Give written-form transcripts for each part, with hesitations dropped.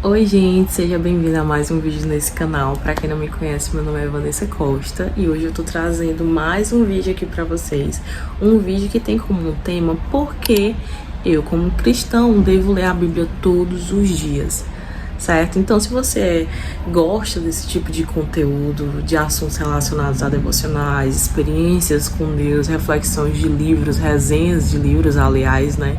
Oi gente, seja bem-vindo a mais um vídeo nesse canal. Pra quem não me conhece, meu nome é Vanessa Costa e hoje eu tô trazendo mais um vídeo aqui pra vocês. Um vídeo que tem como tema porque eu, como cristão, devo ler a Bíblia todos os dias, certo? Então, se você gosta desse tipo de conteúdo, de assuntos relacionados a devocionais, experiências com Deus, reflexões de livros, resenhas de livros, aliás, né?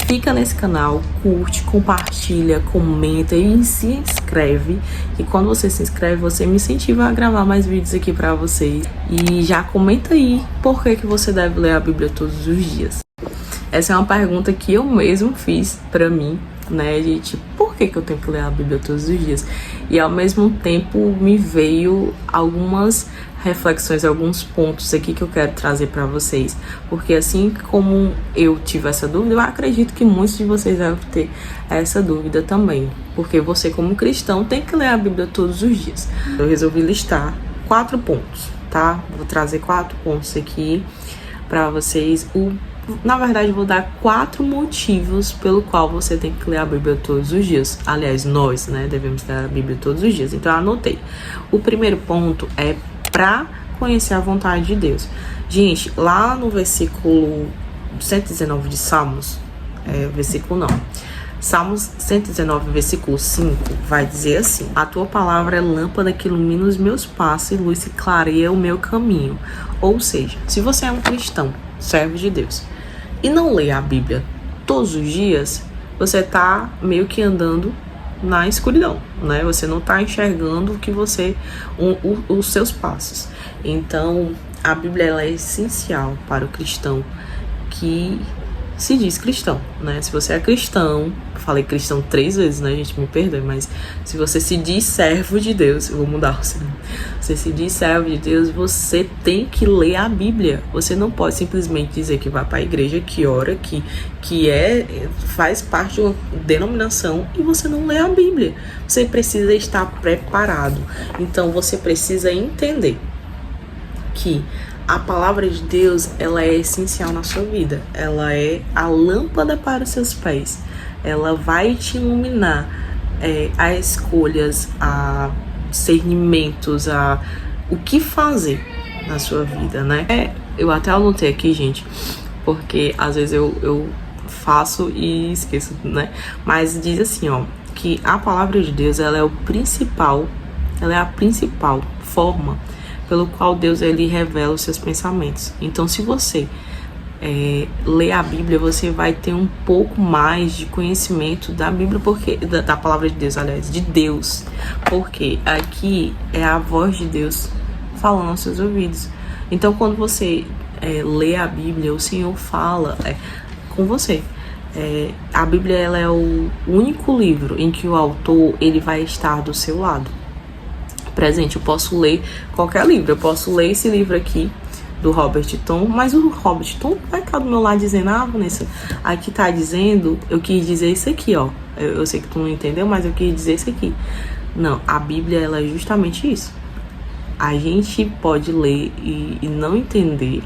Fica nesse canal, curte, compartilha, comenta e se inscreve. E quando você se inscreve, você me incentiva a gravar mais vídeos aqui pra vocês. E já comenta aí por que você deve ler a Bíblia todos os dias. Essa é uma pergunta que eu mesmo fiz pra mim, né, de tipo, por que eu tenho que ler a Bíblia todos os dias? E ao mesmo tempo me veio algumas reflexões, alguns pontos aqui que eu quero trazer para vocês, porque assim como eu tive essa dúvida, eu acredito que muitos de vocês devem ter essa dúvida também, porque você como cristão tem que ler a Bíblia todos os dias. Eu resolvi listar 4 pontos, tá? Vou trazer 4 pontos aqui para vocês. Na verdade, eu vou dar 4 motivos pelo qual você tem que ler a Bíblia todos os dias. Aliás, nós, né, devemos ler a Bíblia todos os dias. Então, eu anotei. O primeiro ponto é para conhecer a vontade de Deus. Gente, lá no versículo 119 de Salmos, Salmos 119, versículo 5, vai dizer assim: a tua palavra é lâmpada que ilumina os meus passos e luz que clareia o meu caminho. Ou seja, se você é um cristão, servo de Deus, e não lê a Bíblia todos os dias, você tá meio que andando na escuridão, né? Você não tá enxergando o que os seus passos. Então, a Bíblia ela é essencial para o cristão que se diz cristão, né? Se você é cristão, falei cristão 3 vezes, né, gente? Me perdoe, mas se você se diz servo de Deus, eu vou mudar o seu. Você se diz servo de Deus, você tem que ler a Bíblia. Você não pode simplesmente dizer que vai para a igreja, que ora, que faz parte de uma denominação e você não lê a Bíblia. Você precisa estar preparado. Então, você precisa entender que a palavra de Deus, ela é essencial na sua vida. Ela é a lâmpada para os seus pés. Ela vai te iluminar a escolhas, a discernimentos, a o que fazer na sua vida, né? Eu até anotei aqui, gente, porque às vezes eu faço e esqueço, né? Mas diz assim, ó, que a palavra de Deus, ela é a principal forma pelo qual Deus ele revela os seus pensamentos. Então, se você ler a Bíblia, você vai ter um pouco mais de conhecimento da Bíblia, porque da palavra de Deus, aliás, de Deus, porque aqui é a voz de Deus falando aos seus ouvidos. Então, quando você lê a Bíblia, o Senhor fala com você. A Bíblia ela é o único livro em que o autor ele vai estar do seu lado presente. Eu posso ler qualquer livro, eu posso ler esse livro aqui do Robert Tom, mas o Robert Tom vai estar do meu lado dizendo, Vanessa, aqui tá dizendo, eu quis dizer isso aqui, ó, eu sei que tu não entendeu, mas eu quis dizer isso aqui. Não, a Bíblia ela é justamente isso. A gente pode ler e não entender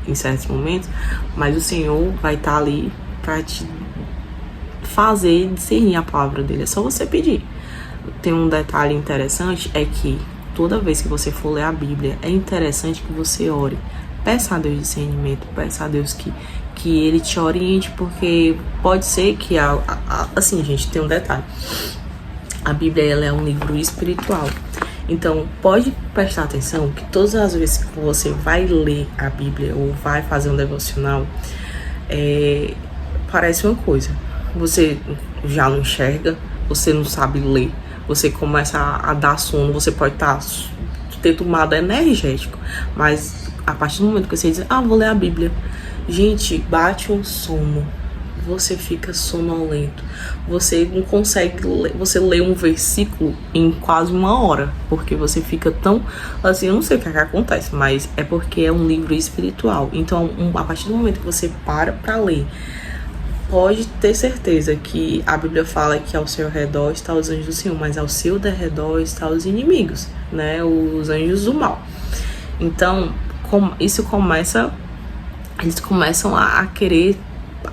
em certos momentos, mas o Senhor vai estar ali para te fazer discernir a palavra dele, é só você pedir. Tem um detalhe interessante, é que toda vez que você for ler a Bíblia, é interessante que você ore. Peça a Deus discernimento, peça a Deus que Ele te oriente, porque pode ser que, assim, gente, tem um detalhe. A Bíblia, ela é um livro espiritual. Então, pode prestar atenção que todas as vezes que você vai ler a Bíblia ou vai fazer um devocional, parece uma coisa. Você já não enxerga, você não sabe ler, você começa a dar sono, você pode ter tomado energético, mas a partir do momento que você diz, vou ler a Bíblia, gente, bate um sono, você fica sonolento, você não consegue ler, você lê um versículo em quase 1 hora, porque você fica tão, assim, eu não sei o que acontece, mas é porque é um livro espiritual. Então, a partir do momento que você para ler, pode ter certeza que a Bíblia fala que ao seu redor está os anjos do Senhor, mas ao seu derredor estão os inimigos, né? Os anjos do mal. Então, eles começam a querer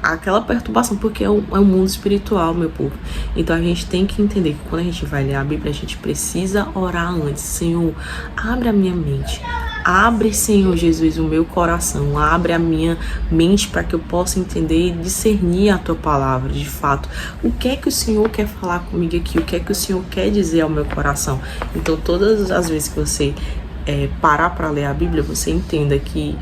aquela perturbação, porque é um mundo espiritual, meu povo. Então a gente tem que entender que quando a gente vai ler a Bíblia, a gente precisa orar antes. Senhor, abre a minha mente. Abre, Senhor Jesus, o meu coração. Abre a minha mente para que eu possa entender e discernir a tua palavra, de fato. O que é que o Senhor quer falar comigo aqui? O que é que o Senhor quer dizer ao meu coração? Então, todas as vezes que você parar para ler a Bíblia, você entenda que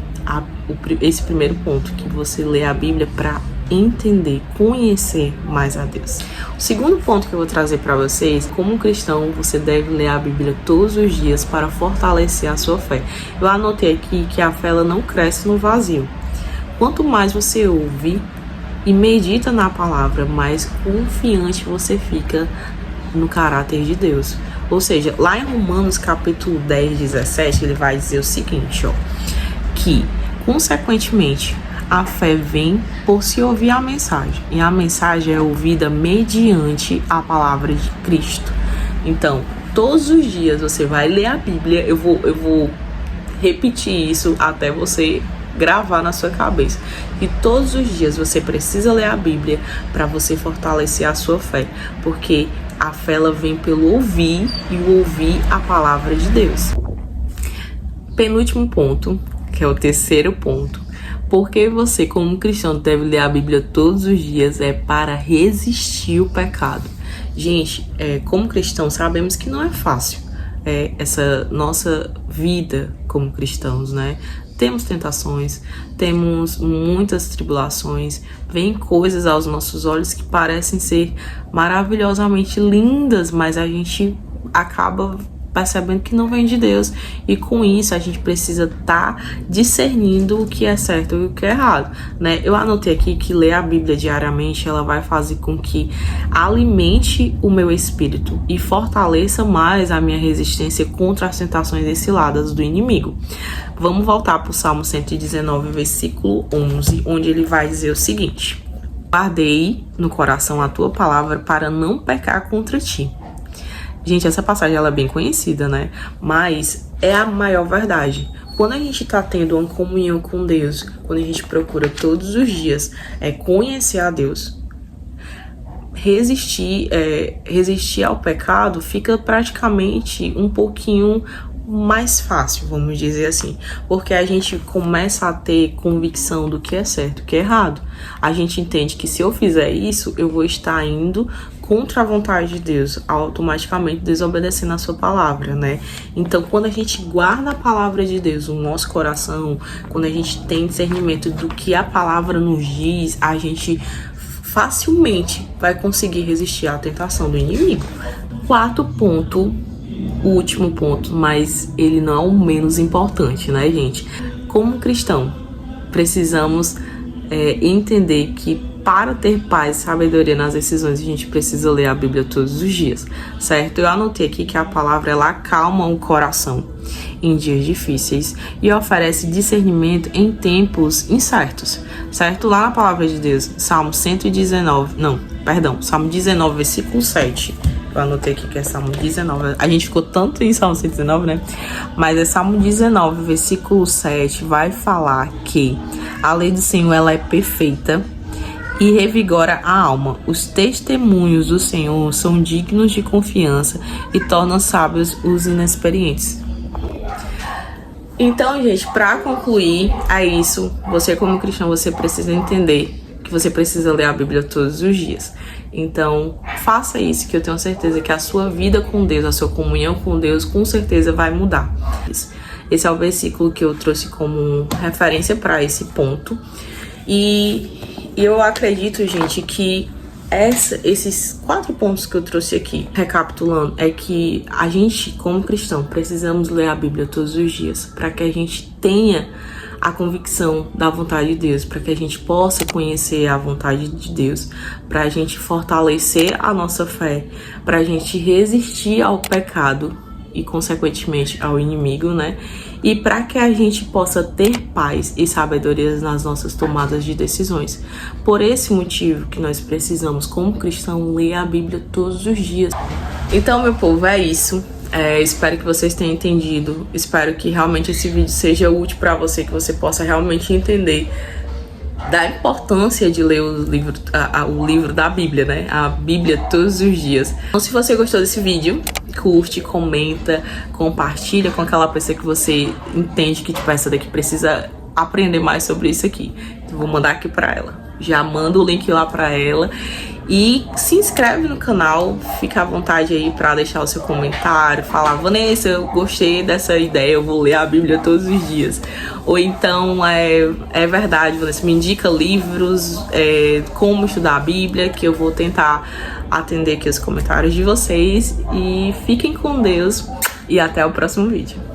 esse primeiro ponto, que você lê a Bíblia para entender, conhecer mais a Deus. O segundo ponto que eu vou trazer para vocês, como cristão, você deve ler a Bíblia todos os dias para fortalecer a sua fé. Eu anotei aqui que a fé ela não cresce no vazio. Quanto mais você ouve e medita na palavra, mais confiante você fica no caráter de Deus. Ou seja, lá em Romanos capítulo 10, 17, ele vai dizer o seguinte, que, consequentemente, a fé vem por se ouvir a mensagem, e a mensagem é ouvida mediante a palavra de Cristo. Então, todos os dias você vai ler a Bíblia, eu vou repetir isso até você gravar na sua cabeça. E todos os dias você precisa ler a Bíblia para você fortalecer a sua fé, porque a fé ela vem pelo ouvir e o ouvir a palavra de Deus. Penúltimo ponto, que é o terceiro ponto. Porque você, como cristão, deve ler a Bíblia todos os dias é para resistir o pecado. Gente, como cristão, sabemos que não é fácil essa nossa vida como cristãos, né? Temos tentações, temos muitas tribulações, vem coisas aos nossos olhos que parecem ser maravilhosamente lindas, mas a gente acaba percebendo que não vem de Deus, e com isso a gente precisa estar discernindo o que é certo e o que é errado, né? Eu anotei aqui que ler a Bíblia diariamente, ela vai fazer com que alimente o meu espírito e fortaleça mais a minha resistência contra as tentações desciladas do inimigo. Vamos voltar para o Salmo 119, versículo 11, onde ele vai dizer o seguinte: guardei no coração a tua palavra para não pecar contra ti. Gente, essa passagem ela é bem conhecida, né? Mas é a maior verdade. Quando a gente tá tendo uma comunhão com Deus, quando a gente procura todos os dias conhecer a Deus, resistir ao pecado fica praticamente um pouquinho mais fácil, vamos dizer assim, porque a gente começa a ter convicção do que é certo e o que é errado. A gente entende que se eu fizer isso, eu vou estar indo contra a vontade de Deus, automaticamente desobedecendo a sua palavra, né? Então, quando a gente guarda a palavra de Deus no nosso coração, quando a gente tem discernimento do que a palavra nos diz, a gente facilmente vai conseguir resistir à tentação do inimigo. Quarto ponto, o último ponto, mas ele não é o menos importante, né, gente? Como cristão, precisamos entender que para ter paz e sabedoria nas decisões, a gente precisa ler a Bíblia todos os dias, certo? Eu anotei aqui que a palavra, ela acalma o coração em dias difíceis e oferece discernimento em tempos incertos, certo? Lá na palavra de Deus, Salmo 19, versículo 7. Eu anotei aqui que é Salmo 19. A gente ficou tanto em Salmo 119, né? Mas é Salmo 19, versículo 7. Vai falar que a lei do Senhor, ela é perfeita e revigora a alma. Os testemunhos do Senhor são dignos de confiança e tornam sábios os inexperientes. Então, gente, para concluir, é isso. Você, como cristão, você precisa entender que você precisa ler a Bíblia todos os dias. Então, faça isso, que eu tenho certeza que a sua vida com Deus, a sua comunhão com Deus, com certeza vai mudar. Esse é o versículo que eu trouxe como referência para esse ponto. E eu acredito, gente, que esses 4 pontos que eu trouxe aqui, recapitulando, é que a gente, como cristão, precisamos ler a Bíblia todos os dias para que a gente tenha a convicção da vontade de Deus, para que a gente possa conhecer a vontade de Deus, para a gente fortalecer a nossa fé, para a gente resistir ao pecado e, consequentemente, ao inimigo, né? E para que a gente possa ter paz e sabedoria nas nossas tomadas de decisões. Por esse motivo que nós precisamos, como cristão, ler a Bíblia todos os dias. Então, meu povo, é isso. Espero que vocês tenham entendido. Espero que realmente esse vídeo seja útil para você, que você possa realmente entender da importância de ler o livro da Bíblia, né? A Bíblia todos os dias. Então, se você gostou desse vídeo, curte, comenta, compartilha com aquela pessoa que você entende que tipo, essa daqui precisa aprender mais sobre isso aqui. Então, vou mandar aqui pra ela. Já manda o link lá pra ela. E se inscreve no canal, fica à vontade aí pra deixar o seu comentário, falar: Vanessa, eu gostei dessa ideia, eu vou ler a Bíblia todos os dias. Ou então, é verdade, Vanessa, me indica livros, como estudar a Bíblia, que eu vou tentar atender aqui os comentários de vocês. E fiquem com Deus e até o próximo vídeo.